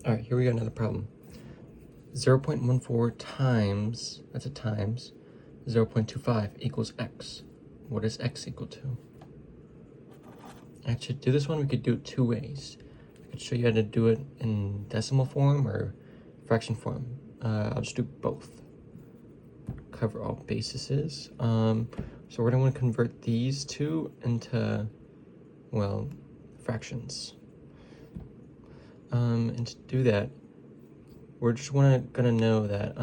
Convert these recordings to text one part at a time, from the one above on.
All right, here we got another problem. 0.14 times, that's a times, 0.25 equals x. What is x equal to? Actually, to do this one, we could do it two ways. I could show you how to do it in decimal form or fraction form. I'll just do both. Cover all bases. So we're gonna want to convert these two into, well, fractions. And to do that, we're just gonna know that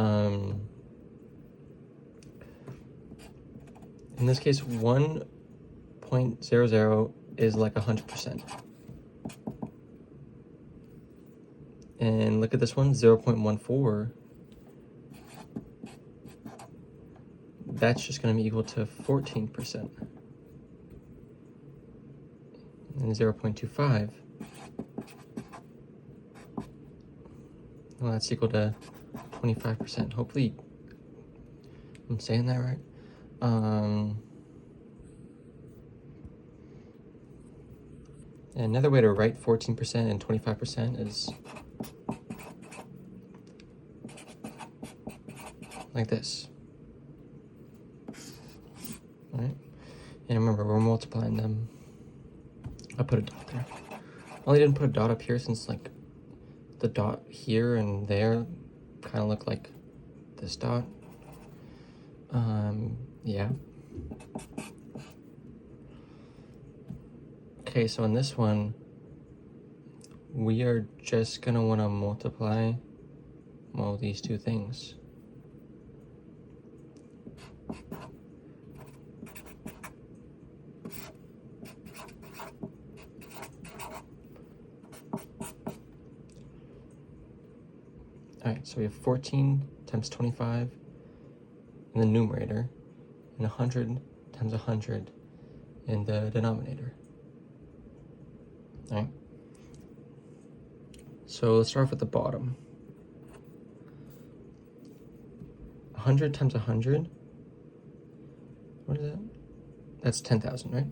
in this case 1.00 is like 100%. And look at this one, 0.14. That's just going to be equal to 14%. And 0.25, well, that's equal to 25%. Hopefully I'm saying that right. And another way to write 14% and 25% is like this. All right? And remember, we're multiplying them. I put a dot there. I only didn't put a dot up here since like the dot here and there kind of look like this dot. Yeah. Okay, so in this one, we are just gonna want to multiply, well, these two things. All right, so we have 14 times 25 in the numerator, and 100 times 100 in the denominator. All right. So let's start off with the bottom. 100 times 100, what is that? That's 10,000, right?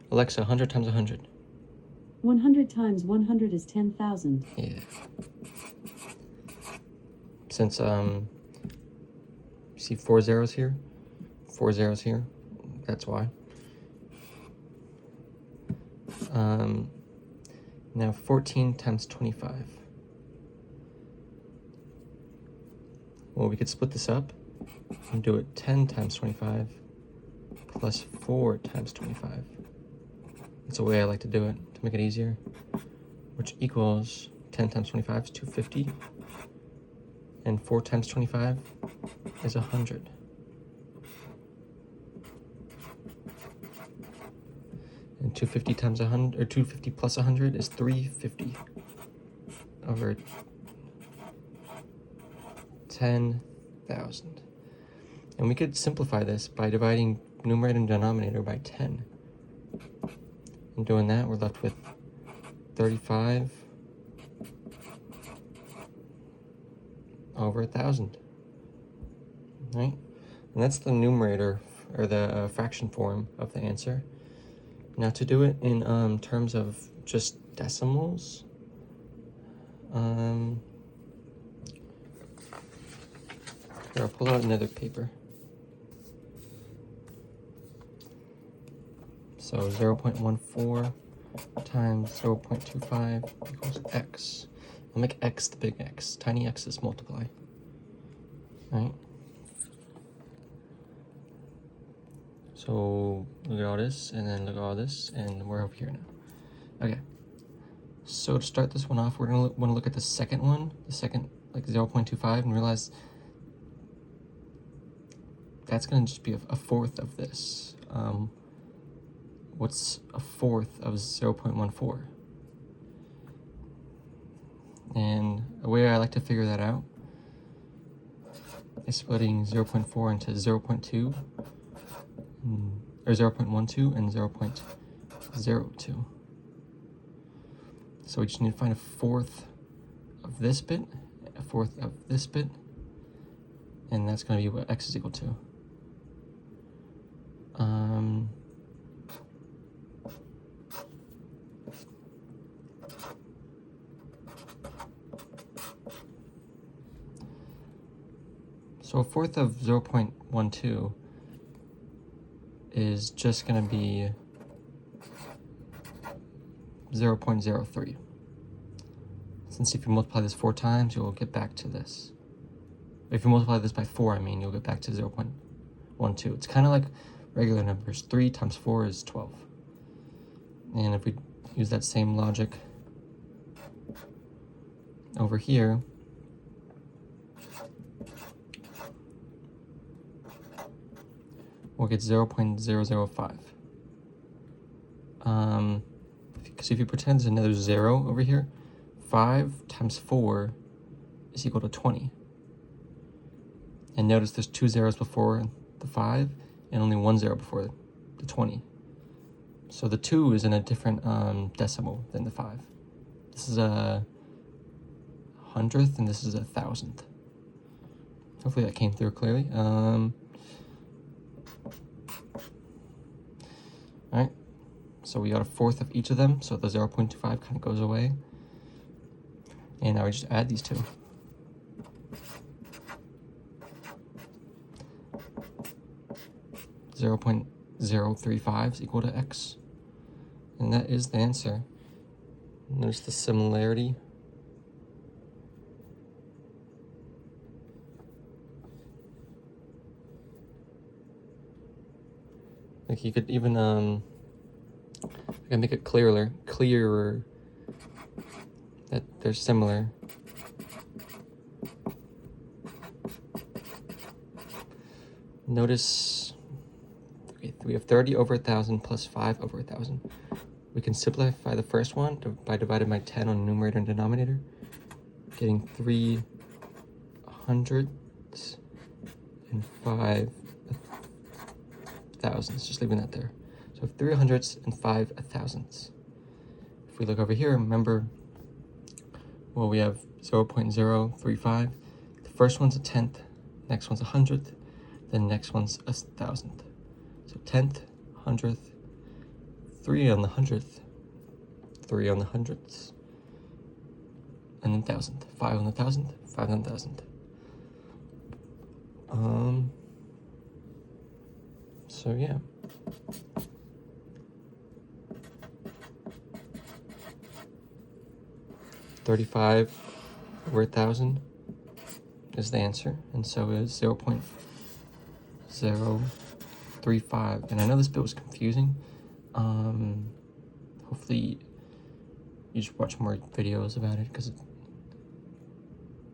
Alexa, 100 times 100. 100 times 100 is 10,000. Yeah. Since, see 4 zeros here? 4 zeros here, that's why. Now 14 times 25. Well, we could split this up and do it 10 times 25 plus 4 times 25. That's the way I like to do it to make it easier, which equals 10 times 25 is 250, and 4 times 25 is 100. And 250 times 100, or 250 plus 100 is 350 over 10,000. And we could simplify this by dividing numerator and denominator by 10. And doing that, we're left with 35 over 1,000, right? And that's the numerator, or the fraction form of the answer. Now to do it in terms of just decimals, here, I'll pull out another paper. So 0.14 times 0.25 equals x. I'll make x the big X. Tiny x's multiply. Right? So look at all this, and then look at all this, and we're over here now. Okay. So to start this one off, we're gonna want to look at the second one, the second, like 0.25, and realize that's gonna just be a fourth of this. What's a fourth of 0.14? And the way I like to figure that out is splitting 0.4 into 0.2, or 0.12 and 0.02. So we just need to find a fourth of this bit, a fourth of this bit, and that's going to be what x is equal to. So a fourth of 0.12 is just going to be 0.03. Since if you multiply this 4 times, you'll get back to this. If you multiply this by 4, I mean, you'll get back to 0.12. It's kind of like regular numbers. 3 times 4 is 12. And if we use that same logic over here, we'll get 0.005. Because if you pretend there's another 0 over here, 5 times 4 is equal to 20. And notice there's 2 zeros before the 5 and only 1 0 before the 20. So the 2 is in a different decimal than the 5. This is a hundredth and this is a thousandth. Hopefully that came through clearly. All right, so we got a fourth of each of them, so the 0.25 kind of goes away. And now we just add these two. .035 is equal to x. And that is the answer. Notice the similarity. Like you could even I can make it clearer that they're similar. Notice we have 30 over 1,000 plus 5 over 1,000. We can simplify the first one by dividing by 10 on numerator and denominator, getting 3 hundredths and 5 thousandths, just leaving that there. So 3 hundredths and 5 thousandths. If we look over here, remember, well, we have 0.035. The first one's a tenth, next one's a hundredth, then next one's a thousandth. So tenth, hundredth, 3 on the hundredth, 3 on the hundredths, and then thousandth, 5 on the thousandth, 5 on the thousandth. So yeah. $35 over 1,000 is the answer, and so is 0.035. And I know this bit was confusing. Hopefully you should watch more videos about it, because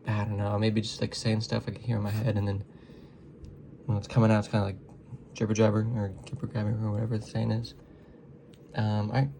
I don't know, maybe just like saying stuff I can hear in my head, and then when it's coming out, it's kind of like jibber jabber or gibber gabber or whatever the saying is. All right.